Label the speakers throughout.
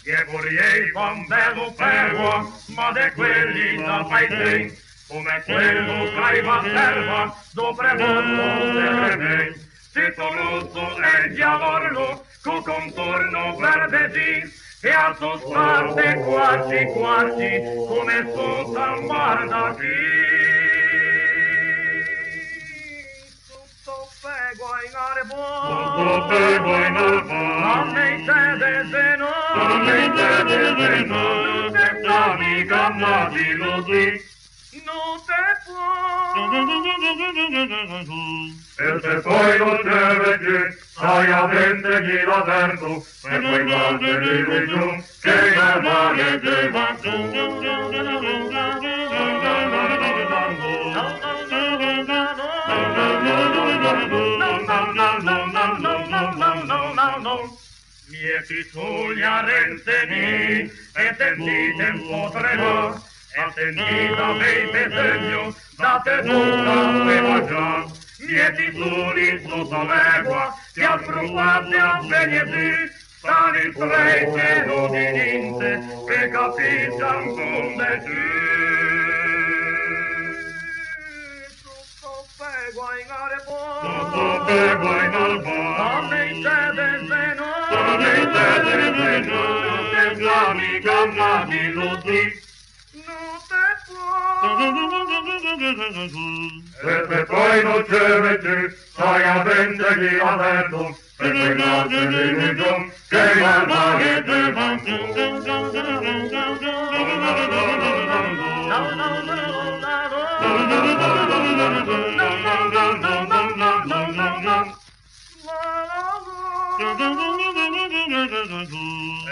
Speaker 1: Che vorrei un bello ferro, ma di quelli da paese, come quello che va a serva, dovrebbe essere. Se Toloso è il diavolo, con contorno verde, e a sua parte quasi quasi, come sotto al mar da qui. Tutto pego in arbo, tutto pego in arbo, non mi sede se no, non mi sede se no, non te stavi cambiati così. Non te può, e se poi non te vedi, stai a vendergli l'aperto, e poi guardali giù, che il mare te va Mieti sugli arrenzeni, e sentite un po' tremor, e sentite avei bisogno, date tutta aveva già. Mieti suli sotto l'egua, ti approvate a venire, stani stretti non di niente, che capiscian come tu. Tutto pego in arbo, tutto pego in arbo, non mi sede se no, non mi sede se no, non te chiami cambiati così. E se poi non c'è vedi, stai a vendergli aperto, e poi guardali giù, che il mare te va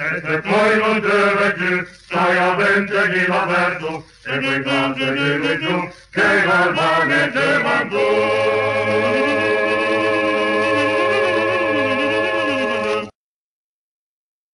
Speaker 1: E se poi non c'è vedi, stai a vendergli l'aperto, e poi guardali giù, che il mare te va